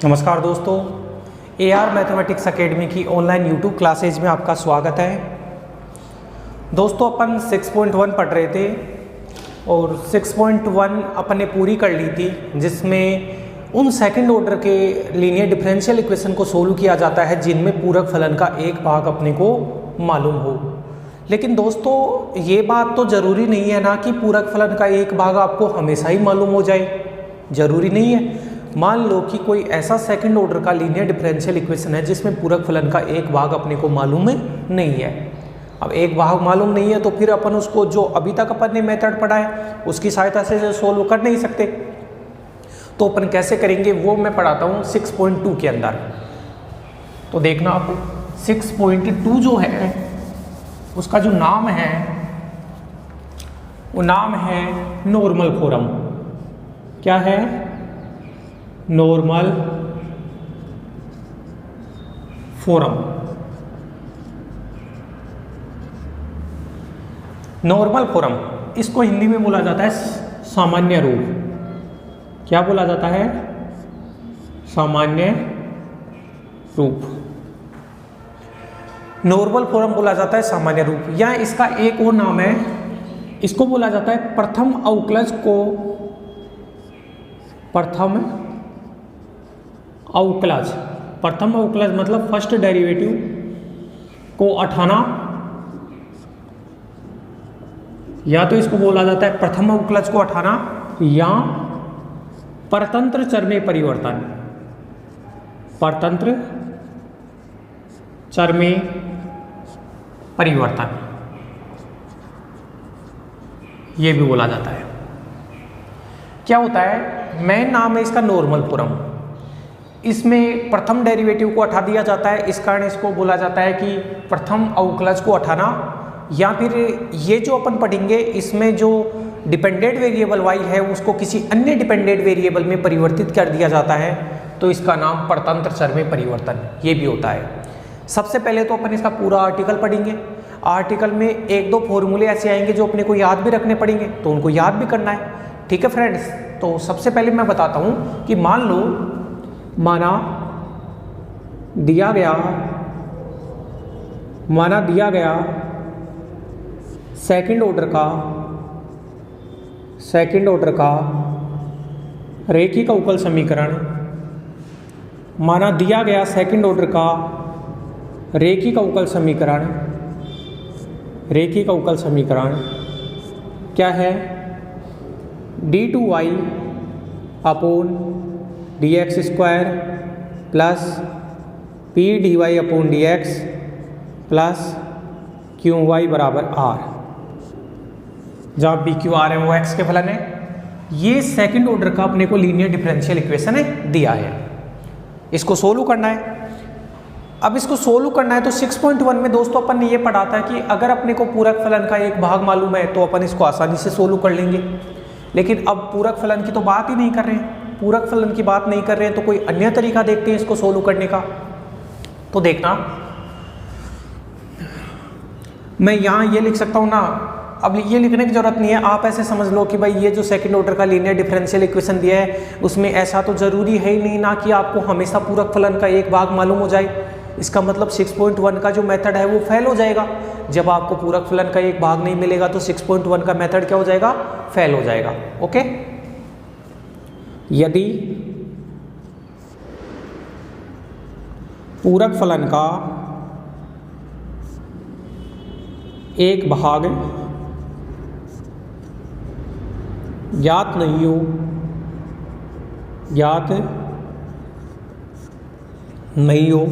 नमस्कार दोस्तों, AR mathematics academy की ऑनलाइन यूट्यूब क्लासेज में आपका स्वागत है। दोस्तों अपन 6.1 पढ़ रहे थे और 6.1 अपन ने पूरी कर ली थी, जिसमें उन सेकंड ऑर्डर के लीनियर डिफरेंशियल इक्वेशन को सोल्व किया जाता है जिनमें पूरक फलन का एक भाग अपने को मालूम हो। लेकिन दोस्तों ये बात तो ज़रूरी नहीं है ना कि पूरक फलन का एक भाग आपको हमेशा ही मालूम हो जाए, ज़रूरी नहीं है। मान लो कि कोई ऐसा सेकंड ऑर्डर का लीनियर डिफरेंशियल इक्वेशन है जिसमें पूरक फलन का एक भाग अपने को मालूम नहीं है। अब एक भाग मालूम नहीं है तो फिर अपन उसको जो अभी तक अपन ने मेथड पढ़ा है उसकी सहायता से सोल्व कर नहीं सकते। तो अपन कैसे करेंगे वो मैं पढ़ाता हूँ 6.2 के अंदर। तो देखना आप 6.2 जो है उसका जो नाम है वो नाम है नॉर्मल फॉर्म। क्या है? Normal form. नॉर्मल फॉर्म इसको हिंदी में बोला जाता है सामान्य रूप। क्या बोला जाता है? सामान्य रूप। नॉर्मल फॉर्म बोला जाता है सामान्य रूप, या इसका एक और नाम है, इसको बोला जाता है प्रथम अवकलज को। प्रथम अवकलज, प्रथम अवकलज मतलब फर्स्ट डेरिवेटिव को उठाना, या तो इसको बोला जाता है प्रथम अवकलज को उठाना या परतंत्र चर में परिवर्तन। परतंत्र चर में परिवर्तन ये भी बोला जाता है। क्या होता है? मेन नाम है इसका नॉर्मल फॉर्म। इसमें प्रथम डेरिवेटिव को उठा दिया जाता है, इस कारण इसको बोला जाता है कि प्रथम अवकलज को उठाना। या फिर ये जो अपन पढ़ेंगे इसमें जो डिपेंडेंट वेरिएबल y है उसको किसी अन्य डिपेंडेंट वेरिएबल में परिवर्तित कर दिया जाता है, तो इसका नाम परतंत्र चर में परिवर्तन ये भी होता है। सबसे पहले तो अपन इसका पूरा आर्टिकल पढ़ेंगे। आर्टिकल में एक दो फॉर्मूले ऐसे आएंगे जो अपने को याद भी रखने पड़ेंगे, तो उनको याद भी करना है। ठीक है फ्रेंड्स, तो सबसे पहले मैं बताता हूँ कि माना दिया गया सेकंड ऑर्डर का रेखिक अवकल समीकरण। माना दिया गया सेकंड ऑर्डर का रेखिक अवकल समीकरण क्या है? d2y upon dx square plus p dy upon dx plus qy बराबर r, जहाँ p q r है वो x के फलन है। ये सेकंड ऑर्डर का अपने को लीनियर डिफरेंशियल इक्वेशन है दिया है, इसको सोल्व करना है। अब इसको सोल्व करना है तो 6.1 में दोस्तों अपन ने ये पढ़ा था कि अगर अपने को पूरक फलन का एक भाग मालूम है तो अपन इसको आसानी से सोल्व कर लेंगे। लेकिन अब पूरक फलन की तो बात ही नहीं कर रहे हैं, पूरक फलन की बात नहीं कर रहे हैं, तो कोई अन्य तरीका देखते हैं इसको सोल्व करने का। तो देखना मैं यहाँ ये लिख सकता हूँ ना, अब ये लिखने की जरूरत नहीं है, आप ऐसे समझ लो कि भाई ये जो सेकंड ऑर्डर का लीनियर डिफरेंशियल इक्वेशन दिया है उसमें ऐसा तो जरूरी है ही नहीं ना कि आपको हमेशा पूरक फलन का एक भाग मालूम हो जाए। इसका मतलब 6.1 का जो मेथड है वो फेल हो जाएगा। जब आपको पूरक फलन का एक भाग नहीं मिलेगा तो 6.1 का मेथड क्या हो जाएगा? फेल हो जाएगा। ओके, यदि पूरक फलन का एक भाग ज्ञात नहीं हो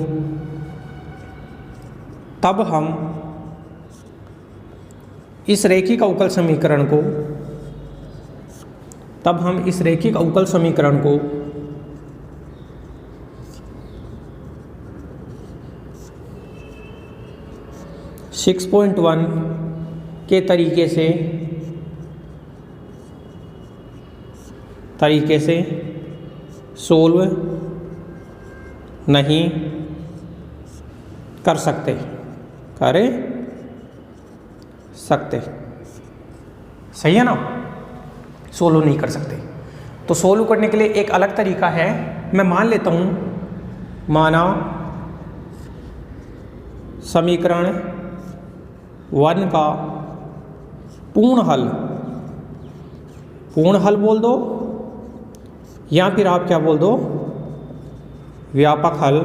तब हम इस रैखिक अवकल समीकरण को 6.1 के तरीके से सोल्व नहीं कर सकते। सही है ना? सोल्व नहीं कर सकते। तो सोल्व करने के लिए एक अलग तरीका है मैं मान लेता हूँ, माना समीकरण 1 का पूर्ण हल बोल दो, या फिर आप क्या बोल दो, व्यापक हल।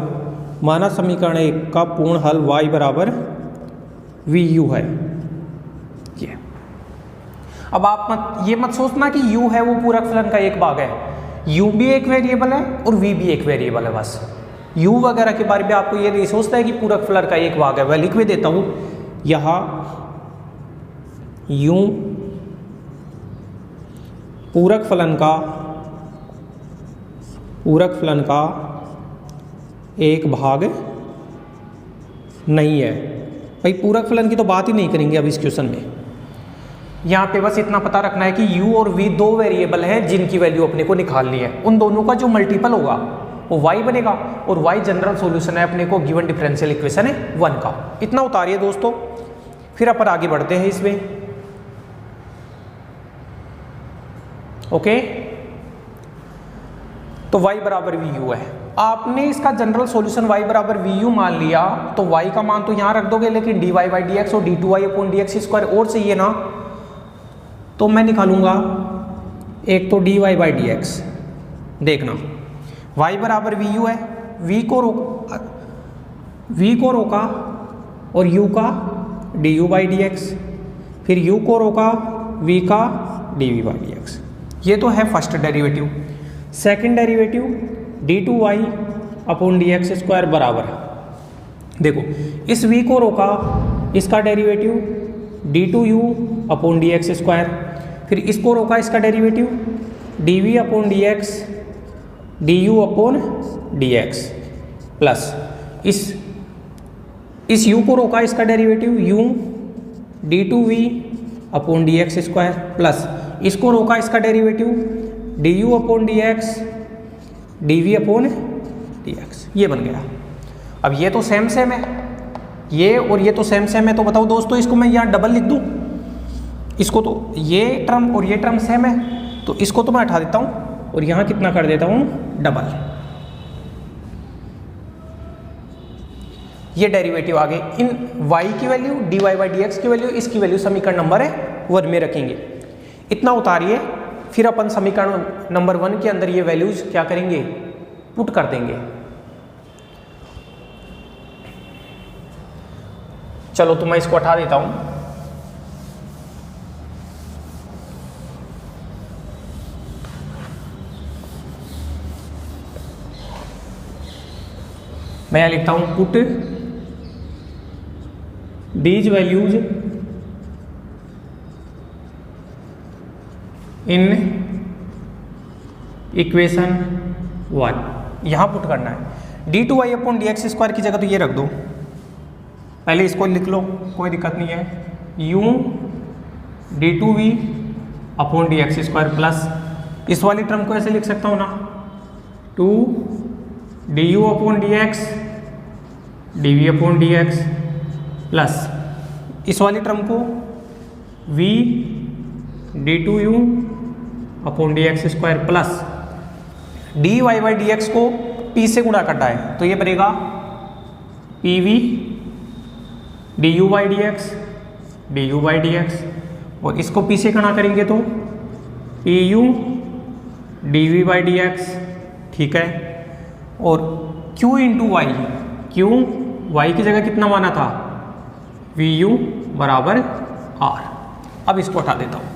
माना समीकरण 1 का पूर्ण हल y बराबर VU है। ये अब आप ये मत सोचना कि u है वो पूरक फलन का एक भाग है। u भी एक वेरिएबल है और v भी एक वेरिएबल है। बस u वगैरह के बारे में आपको ये नहीं सोचता है कि पूरक फलन का एक भाग है। वह लिख भी देता हूं, यहाँ u पूरक फलन का एक भाग नहीं है। भाई पूरक फलन की तो बात ही नहीं करेंगे अब इस क्वेश्चन में। यहाँ पे बस इतना पता रखना है कि u और v दो वेरिएबल हैं जिनकी वैल्यू अपने को निकालनी है। उन दोनों का जो मल्टीपल होगा वो y बनेगा, और y जनरल सॉल्यूशन है अपने को गिवन डिफरेंशियल इक्वेशन है 1 का। इतना उतारिए दोस्तों, फिर अपन आगे बढ़ते हैं इसमें। ओके, तो y बराबर VU है। आपने इसका जनरल सॉल्यूशन y बराबर VU मान लिया, तो y का मान तो यहाँ रख दोगे, लेकिन dy बाई डी एक्स और d2y अपॉन dx स्क्वायर और चाहिए ना, तो मैं निकालूंगा एक तो dy बाई डी एक्स। देखना y बराबर VU है, v को रोका और u का du बाई डी एक्स, फिर u को रोका v का dv बाई डी एक्स। ये तो है first derivative. Second derivative d2y upon dx square बराबर, देखो इस v को रोका, इसका derivative d2u upon dx square, फिर इसको रोका, इसका derivative dv upon dx du upon dx, plus इस u को रोका, इसका derivative u d2v upon dx square, plus इसको रोका, इसका derivative du upon dx dv upon dx। ये बन गया। अब ये तो सेम है, ये और ये तो सेम है, तो बताओ दोस्तों इसको मैं यहाँ डबल लिख दूँ, इसको तो ये टर्म और ये टर्म सेम है, तो इसको तो मैं हटा देता हूँ और यहाँ कितना कर देता हूँ, डबल। ये डेरिवेटिव आ गए। इन y की value, dy by D X की वैल्यू, इसकी वैल्यू समीकरण नंबर 1 में रखेंगे। इतना उतारिए, फिर अपन समीकरण नंबर 1 के अंदर ये वैल्यूज क्या करेंगे, पुट कर देंगे। चलो तो मैं इसको हटा देता हूं। मैं यहां लिखता हूं put these values in equation 1। यहां पुट करना है। d2y अपॉन dx स्क्वायर की जगह तो ये रख दो, पहले इसको लिख लो, कोई दिक्कत नहीं है। u d2v upon dx square, plus इस वाली टर्म को ऐसे लिख सकता हूँ ना, 2 du upon dx dv upon dx, plus इस वाली टर्म को v d2u upon dx square, plus dy by D x को p से गुणा करना है, तो ये बनेगा pv du by D X, और इसको p से गुणा करेंगे तो pu dv by D X, ठीक है। और q into Y, q y की जगह कितना माना था, vu बराबर r। अब इसको हटा देता हूँ,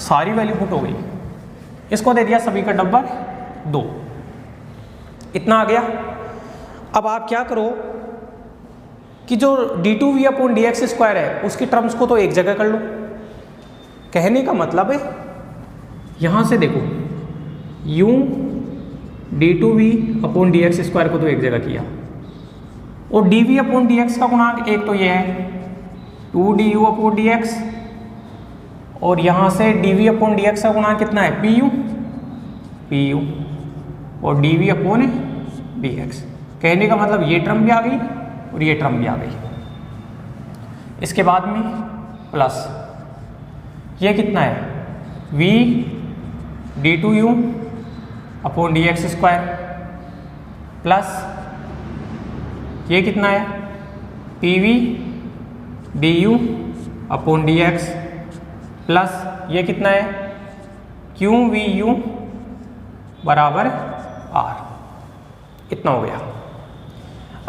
सारी वैल्यू पुट हो गई। इसको दे दिया समीकरण नंबर 2। इतना आ गया। अब आप क्या करो कि जो d2v अपॉन dx स्क्वायर है उसकी टर्म्स को तो एक जगह कर लो। कहने का मतलब है यहां से देखो, u d2v upon dx square को तो एक जगह किया, और dv अपॉन dx का गुणांक एक तो ये है 2du अपॉन dx, और यहाँ से dv अपॉन dx का गुणांक कितना है, pu, और dv अपॉन dx। कहने का मतलब ये टर्म भी आ गई और ये टर्म भी आ गई। इसके बाद में प्लस ये कितना है, v d2u upon D X square plus ये कितना है P V D U upon D X plus ये कितना है क्यू वी यू बराबर आर। इतना हो गया।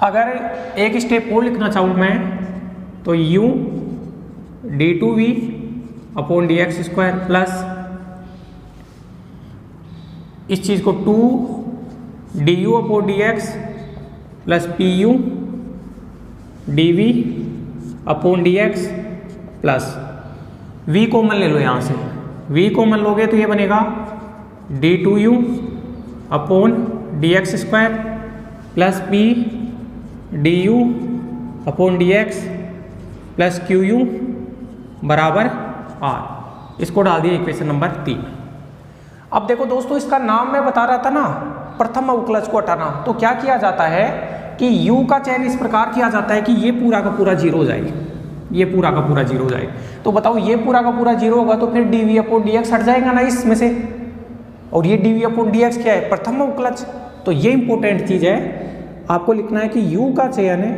अगर एक स्टेप और लिखना चाहूँ मैं तो u D two V upon D X square plus इस चीज़ को 2 D U upon D X plus P U D V upon D X plus v common ले लो यहाँ से, v कॉमन लोगे तो ये बनेगा D two U upon D X square plus P D U upon D X plus Q U बराबर R. इसको डाल दिया इक्वेशन नंबर 3। अब देखो दोस्तों, इसका नाम मैं बता रहा था ना, प्रथम अवकलज को हटाना। तो क्या किया जाता है कि u का चयन इस प्रकार किया जाता है कि ये पूरा का पूरा जीरो हो जाए, ये पूरा का पूरा जीरो हो जाए। तो बताओ ये पूरा का पूरा जीरो होगा तो फिर D V upon D X हट जाएगा ना इसमें से, और ये D V upon D X क्या है प्रथम अवकलज। तो ये इंपॉर्टेंट चीज है, आपको लिखना है कि u का चयन है,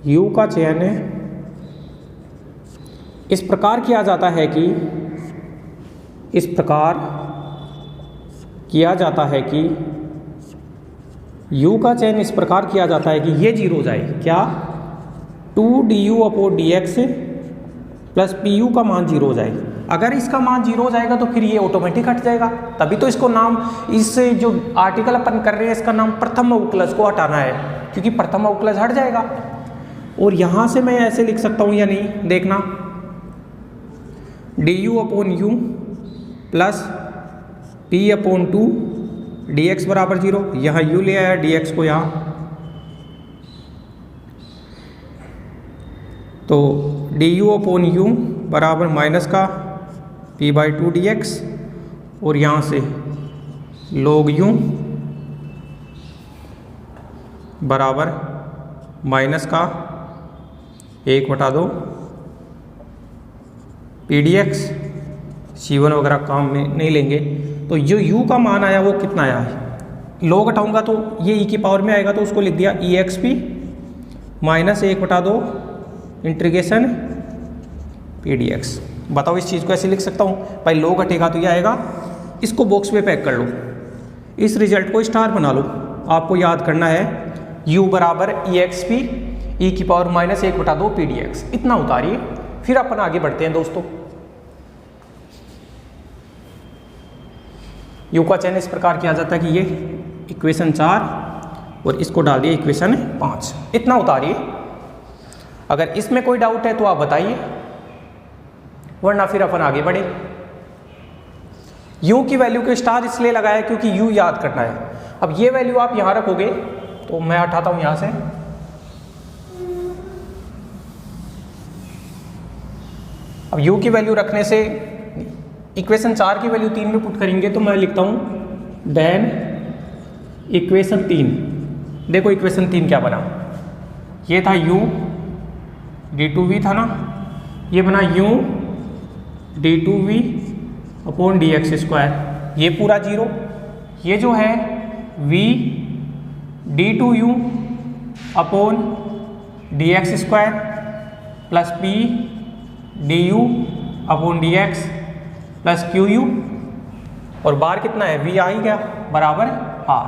u का चयन है इस प्रकार किया जाता है कि इस प्रकार किया जाता है कि u का चयन इस प्रकार किया जाता है कि ये जीरो हो जाए। क्या 2 D U upon D X plus P you का मान जीरो हो जाए। अगर इसका मान जीरो हो जाएगा तो फिर ये ऑटोमेटिक हट जाएगा। तभी तो इसको नाम, इस जो आर्टिकल अपन कर रहे हैं इसका नाम प्रथम अवकलज को हटाना है, क्योंकि प्रथम अवकलज हट जाएगा। और यहाँ से मैं ऐसे लिख सकता हूँ या नहीं, देखना D U upon you plus P upon 2 D x बराबर जीरो। यहाँ u ले आया डी एक्स को यहाँ, तो डी यू अपॉन यू बराबर माइनस का p बाई 2 डी एक्स, और यहाँ से log u बराबर माइनस का 1/2 पी डी एक्स। C1 वगैरह काम में नहीं लेंगे। तो जो u का मान आया वो कितना आया है, log हटाऊंगा तो ये e की पावर में आएगा, तो उसको लिख दिया e X P minus 1/2 integration P D X. बताओ इस चीज़ को ऐसे लिख सकता हूँ भाई, log हटेगा तो ये आएगा। इसको बॉक्स में पैक कर लो, इस रिजल्ट को स्टार बना लो। आपको याद करना है u बराबर ई एक्स पी ई की power minus 1/2 P D x. इतना उतारिए, फिर अपन आगे बढ़ते हैं दोस्तों। u का चयन इस प्रकार किया जाता है कि ये इक्वेशन 4 और इसको डाल दिए इक्वेशन 5। इतना उतारिए। अगर इसमें कोई डाउट है तो आप बताइए, वरना फिर अपन आगे बढ़े। u की वैल्यू को स्टार इसलिए लगाया क्योंकि u याद करना है। अब ये वैल्यू आप यहां रखोगे तो मैं हटाता हूं यहां से, अब u की वैल्यू रखने से इक्वेशन 4 की वैल्यू 3 में पुट करेंगे तो मैं लिखता हूं देन इक्वेशन 3। देखो इक्वेशन 3 क्या बना, ये था u d2v था ना, ये बना u d2v upon D X square, ये पूरा जीरो। ये जो है v d2u upon D X square plus p du upon D X plus Q you, और बार कितना है v आ ही गया बराबर r।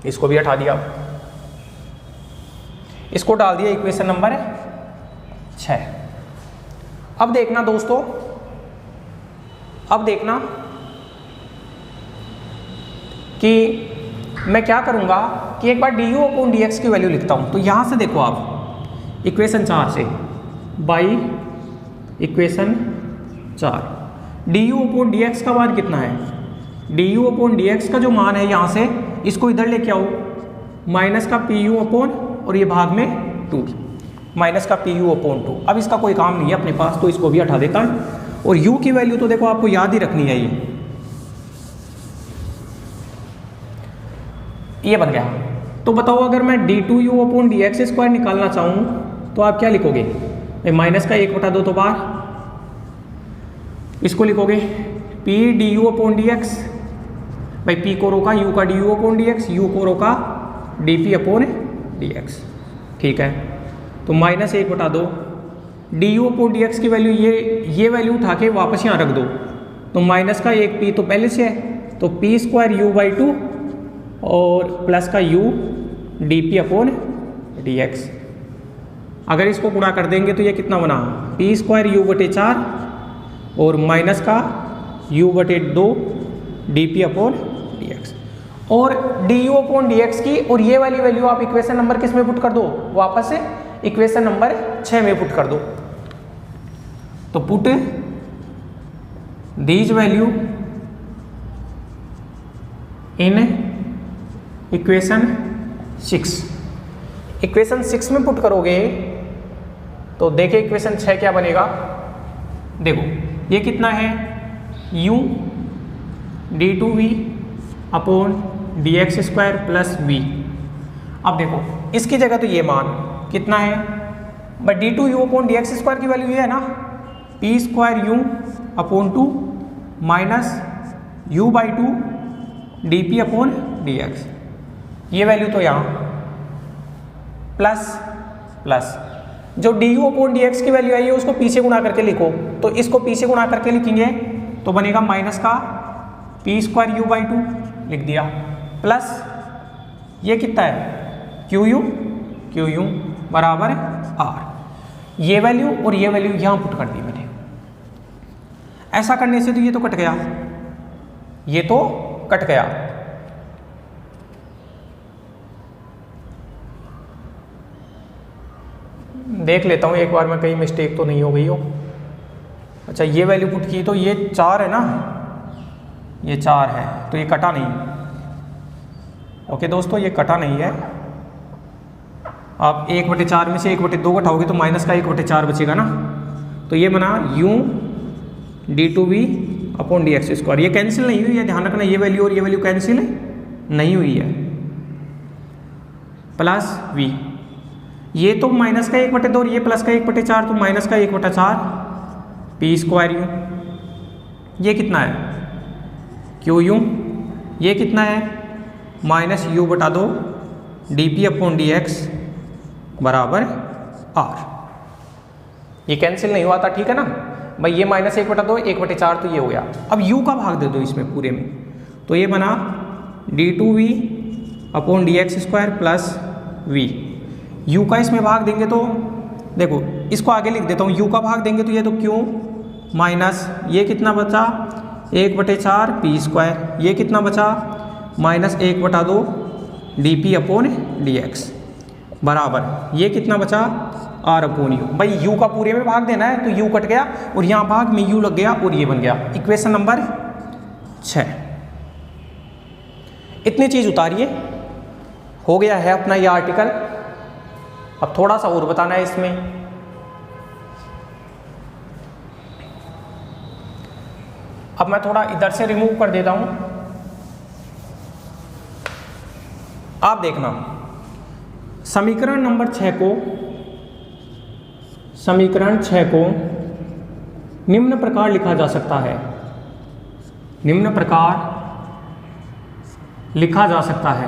इसको भी हटा दिया, इसको डाल दिया इक्वेशन नंबर 6। अब देखना दोस्तों, अब देखना कि मैं क्या करूंगा कि एक बार D U upon D X की वैल्यू लिखता हूं। तो यहां से देखो आप इक्वेशन 4 से by equation 4 D U upon D x का मान कितना है, D U upon D x का जो मान है यहां से इसको इधर लेके आओ, माइनस का पी यू अपॉन और ये भाग में 2 माइनस का पी यू अपॉन 2। अब इसका कोई काम नहीं है अपने पास, तो इसको भी हटा देता है। और u की वैल्यू तो देखो आपको याद ही रखनी है, ये बन गया। तो बताओ अगर मैं d2u upon D X square निकालना चाहूँ तो आप क्या लिखोगे, माइनस का 1/2 तो बार, इसको लिखोगे P D U upon D x, भाई पी को रोका, यू का D U upon D x, you को रोका D P upon D X. ठीक है, तो -1/2 D U upon D X की वैल्यू ये वैल्यू उठा के वापस यहाँ रख दो, तो माइनस का 1 पी तो पहले से है, तो p²u/2 और प्लस का u dp अपॉन dx। अगर इसको गुणा कर देंगे तो ये कितना बना, p²u/4 और माइनस का u/2 dp अपॉन dx। और du अपॉन dx की और ये वाली वैल्यू आप इक्वेशन नंबर किस में पुट कर दो, वापस से इक्वेशन नंबर 6 में पुट कर दो। तो put these value in equation 6। Equation 6 में पुट करोगे तो देखिए इक्वेशन 6 क्या बनेगा। देखो ये कितना है, u d2v upon dx² plus v। अब देखो इसकी जगह तो ये मान कितना है, बट d2u अपॉन dx² की वैल्यू ये है ना, p²u upon 2 minus u/2 dp upon dx। ये वैल्यू तो यहाँ प्लस जो du अपॉन dx की वैल्यू आई है उसको पी से गुणा करके लिखो, तो इसको पी से गुणा करके लिखेंगे तो बनेगा माइनस का p²u/2 लिख दिया, प्लस ये कितना है qu बराबर r। ये वैल्यू और ये वैल्यू यहाँ पुट कर दी मैंने। ऐसा करने से तो ये तो कट गया, ये तो कट गया। देख लेता हूँ एक बार मैं कहीं मिस्टेक तो नहीं हो गई हो। अच्छा ये वैल्यू पुट की तो ये 4 है ना, ये 4 है तो ये कटा नहीं। ओके दोस्तों ये कटा नहीं है। आप 1/4 में से 1/2 घटाओगे तो माइनस का 1/4 बचेगा ना, तो ये बना u d2v अपॉन dx²। ये कैंसिल नहीं हुई है, ध्यान रखना, ये वैल्यू और ये वैल्यू कैंसिल नहीं हुई है, प्लस v। ये तो माइनस का 1/2 और ये प्लस का 1/4, तो माइनस का 1/4 p²u। ये कितना है qu, ये कितना है minus u/2 dp upon dx बराबर r। ये कैंसिल नहीं हुआ था, ठीक है ना भाई। ये -1/2 1/4 तो ये हो गया। अब u का भाग दे दो इसमें पूरे में, तो ये बना d2v upon dx² plus v। u का इसमें भाग देंगे तो देखो इसको आगे लिख देता हूँ, u का भाग देंगे तो ये तो q माइनस ये कितना बचा 1/4 p², ये कितना बचा -1/2 dp अपॉन dx बराबर ये कितना बचा r अपॉन u। भाई u का पूरे में भाग देना है तो u कट गया और यहाँ भाग में u लग गया और ये बन गया इक्वेशन नंबर 6। इतनी चीज उतारिए, हो गया है अपना ये आर्टिकल। अब थोड़ा सा और बताना है इसमें। अब मैं थोड़ा इधर से रिमूव कर देता हूं। आप देखना समीकरण नंबर 6 को निम्न प्रकार लिखा जा सकता है। निम्न प्रकार लिखा जा सकता है।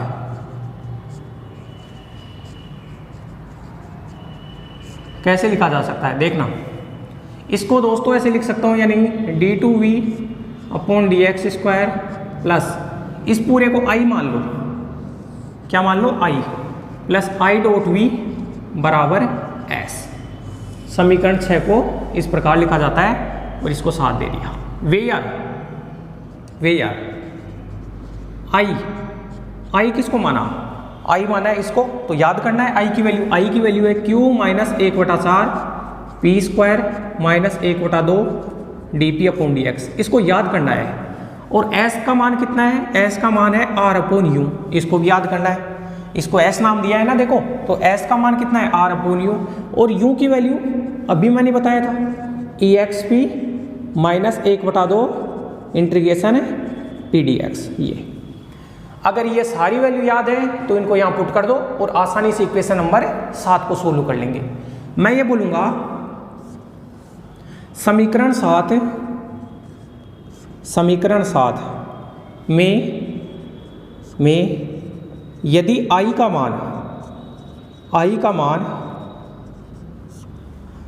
कैसे लिखा जा सकता है देखना, इसको दोस्तों ऐसे लिख सकता हूं या नहीं, d2v अपॉन dx² प्लस इस पूरे को i मान लो, क्या मान लो i, प्लस i.v बराबर s। समीकरण 6 को इस प्रकार लिखा जाता है और इसको साथ दे दिया। वे यार i किसको माना, i माना है इसको, तो याद करना है i की वैल्यू है q minus 1/4 p² minus 1/2 dp upon dx। इसको याद करना है। और s का मान कितना है, s का मान है r अपॉन u, इसको भी याद करना है। इसको s नाम दिया है ना, देखो तो s का मान कितना है r अपॉन u, और u की वैल्यू अभी मैंने बताया था exp माइनस 1/2 इंटीग्रेशन pdx। ये अगर ये सारी वैल्यू याद है तो इनको यहाँ पुट कर दो और आसानी से इक्वेशन नंबर 7 को सोल्व कर लेंगे। मैं ये बोलूँगा समीकरण 7 समीकरण 7 में यदि i का मान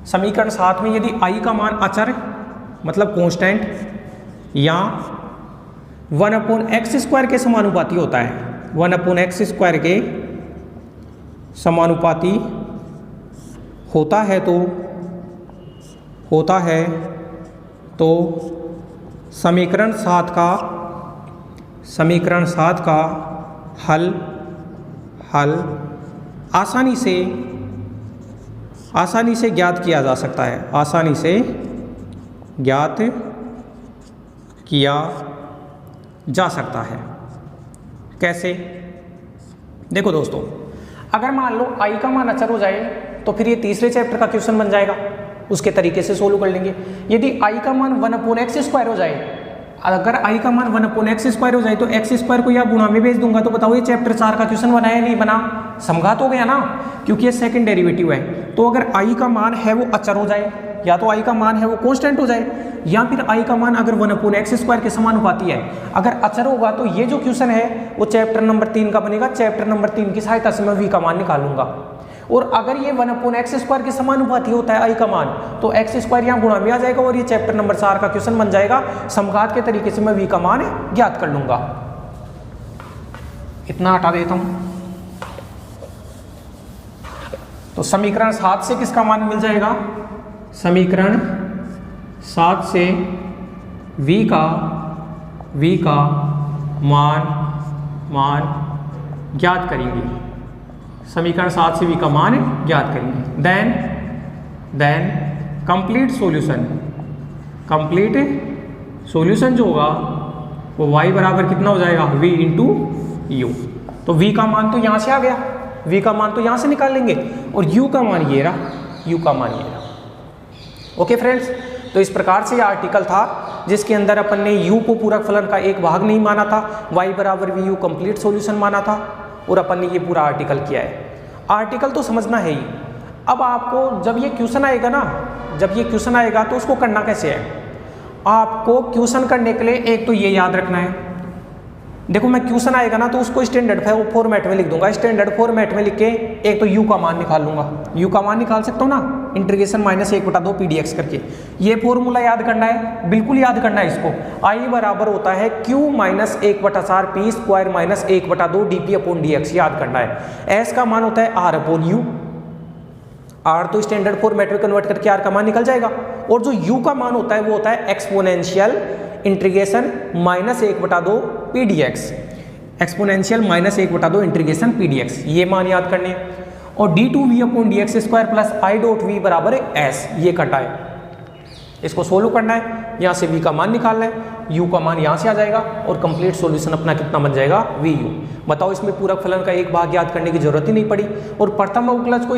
समीकरण 7 में यदि i का मान अचर मतलब कांस्टेंट या 1/x² के समानुपाती होता है, 1/x² के समानुपाती होता है तो समीकरण 7 का हल आसानी से ज्ञात किया जा सकता है, आसानी से ज्ञात किया जा सकता है। कैसे? देखो दोस्तों, अगर मान लो i का मान अचर हो जाए तो फिर ये तीसरे चैप्टर का क्वेश्चन बन जाएगा, उसके तरीके से सोल्व कर लेंगे। यदि i का मान 1/x² हो जाए, अगर i का मान 1/x² हो जाए तो x² को या गुणा में भेज दूंगा तो बताओ ये चैप्टर 4 का क्वेश्चन बना या नहीं बना? समघात हो गया ना, क्योंकि ये सेकंड डेरिवेटिव है। तो अगर i का मान है वो अचर हो जाए, या तो i का मान है वो कांस्टेंट हो जाए, या फिर i का मान अगर 1/x² के समानुपाती है, अगर अचर होगा तो ये जो क्वेश्चन है वो चैप्टर नंबर 3 का बनेगा। चैप्टर नंबर 3 की सहायता से मैं v का मान निकालूंगा। और अगर ये 1/x² के समानुपाती होता है i का मान, तो x² यहाँ गुणा में आ जाएगा और ये चैप्टर नंबर 4 का क्वेश्चन बन जाएगा। समघात के तरीके से मैं v का मान ज्ञात कर लूंगा। इतना हटा देता हूं, तो समीकरण 7 से किसका मान मिल जाएगा? समीकरण 7 से v का मान ज्ञात करेंगे। समीकरण 7 से v का मान ज्ञात करेंगे। देन कंप्लीट सॉल्यूशन जो होगा वो y बराबर कितना हो जाएगा? v into you. तो v का मान तो यहाँ से आ गया, v का मान तो यहाँ से निकाल लेंगे, और u का मान ये रहा। ओके फ्रेंड्स, तो इस प्रकार से यह आर्टिकल था जिसके अंदर अपन ने u को पूरक फलन का एक भाग नहीं माना था, y बराबर वी यू कंप्लीट सॉल्यूशन माना था, और अपन ने ये पूरा आर्टिकल किया है। आर्टिकल तो समझना है ही। अब आपको जब ये क्वेश्चन आएगा तो उसको करना कैसे है? आपको क्वेश्चन करने के लिए एक तो ये याद रखना है, देखो मैं क्वेश्चन आएगा ना तो उसको स्टैंडर्ड फॉर्मेट में लिख दूंगा। स्टैंडर्ड फॉर्मेट में लिख के एक तो u का मान निकाल लूंगा, u का मान निकाल सकता हूँ ना, इंटीग्रेशन -1/2 pdx करके। ये फॉर्मूला याद करना है, बिल्कुल याद करना है इसको। i बराबर होता है q -1/4 p² -1/2 dp/dx, याद करना है। s का मान होता है r/u, r तो स्टैंडर्ड फॉर्मेट में कन्वर्ट करके r का मान निकल जाएगा, और जो u का मान होता है वो होता है exponential integration -1/2 pdx, exponential -1/2 integration pdx, ये मान याद करने। और d2v/dx² plus i dot v बराबर s, ये करना है, इसको सोल्व करना है। यहाँ से v का मान निकालना है, u का मान यहाँ से आ जाएगा, और कंप्लीट सॉल्यूशन अपना कितना बन जाएगा? vu। बताओ, इसमें पूरक फलन का एक भाग याद करने की जरूरत ही नहीं पड़ी। और प्रथम अवकलज को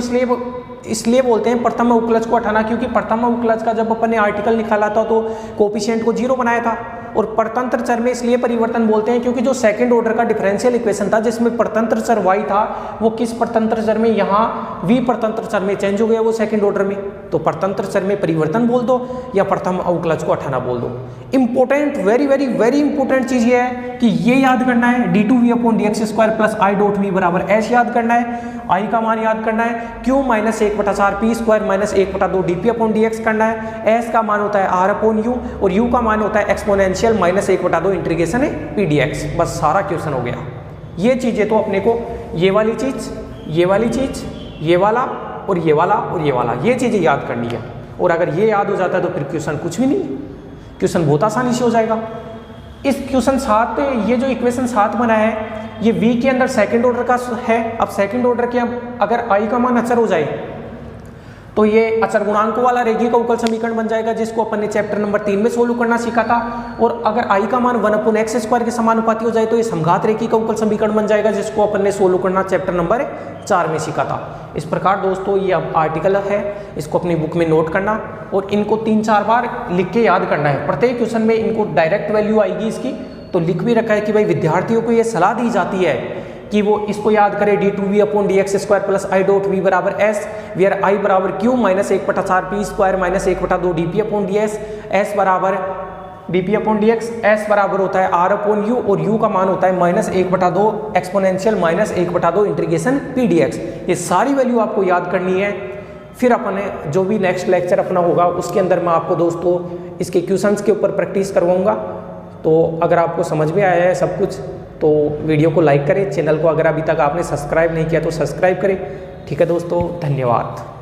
इसलिए बोलते हैं प्रथम अवकलज को हटाना, क्योंकि प्रथम अवकलज का जब अपन ने आर्टिकल निकाला था तो कोफिशिएंट को 0 बनाया था। और परतंत्र चर में इसलिए परिवर्तन बोलते हैं क्योंकि जो सेकंड ऑर्डर का डिफरेंशियल इक्वेशन था जिसमें परतंत्र चर y था, वो किस परतंत्र चर में? यहाँ v परतंत्र चर में चेंज हो गया वो सेकंड ऑर्डर में। तो परतंत्र चर में परिवर्तन बोल दो या प्रथम अवकलज को हटाना बोल दो। Important, very very very important चीज ये है कि ये याद करना है, d2v/dx² plus i dot v बराबर s याद करना है, i का मान याद करना है, q -1/4 p² -1/2 dp/dx करना है, s का मान होता है r/u, और u का मान होता है एक्सपोनेंशियल -1/2 इंटीग्रेशन pdx। बस सारा क्वेश्चन हो गया। ये चीजें तो अपने को ये वाली चीज, ये वाला और ये वाला, ये चीजें याद करनी है। और अगर ये याद हो जाता है तो फिर क्वेश्चन कुछ भी नहीं, क्वेश्चन बहुत आसानी से हो जाएगा। इस क्वेश्चन 7 पे ये जो इक्वेशन 7 बना है ये v के अंदर सेकंड ऑर्डर का है। अब सेकंड ऑर्डर के अगर i का मान अचर हो जाए तो ये अचर गुणांकों वाला रेखीय अवकल समीकरण बन जाएगा, जिसको अपन ने चैप्टर नंबर 3 में सोल्व करना सीखा था। और अगर i का मान 1/x² के समानुपाती हो जाए तो ये समघात रेखीय अवकल समीकरण बन जाएगा, जिसको अपन ने सोल्व करना चैप्टर नंबर 4 में सीखा था। इस प्रकार दोस्तों ये आर्टिकल है, इसको अपनी बुक में नोट करना और इनको 3-4 बार लिख के याद करना है। प्रत्येक क्वेश्चन में इनको डायरेक्ट वैल्यू आएगी इसकी, तो लिख भी रखा है कि भाई विद्यार्थियों को ये सलाह दी जाती है कि वो इसको याद करे, d2v/dx² plus i dot v बराबर s, वेयर i बराबर q -1/4 p² -1/2 dp/ds, s बराबर dp/dx, s बराबर होता है r/u और u का मान होता है -1/2 एक्सपोनेंशियल -1/2 इंटीग्रेशन p dx। ये सारी वैल्यू आपको याद करनी है। फिर अपने जो भी नेक्स्ट लेक्चर अपना होगा उसके अंदर मैं आपको दोस्तों इसके क्वेश्चंस के ऊपर प्रैक्टिस करवाऊंगा। तो अगर आपको समझ में आया है सब कुछ तो वीडियो को लाइक करें, चैनल को अगर अभी तक आपने सब्सक्राइब नहीं किया तो सब्सक्राइब करें। ठीक है दोस्तों, धन्यवाद।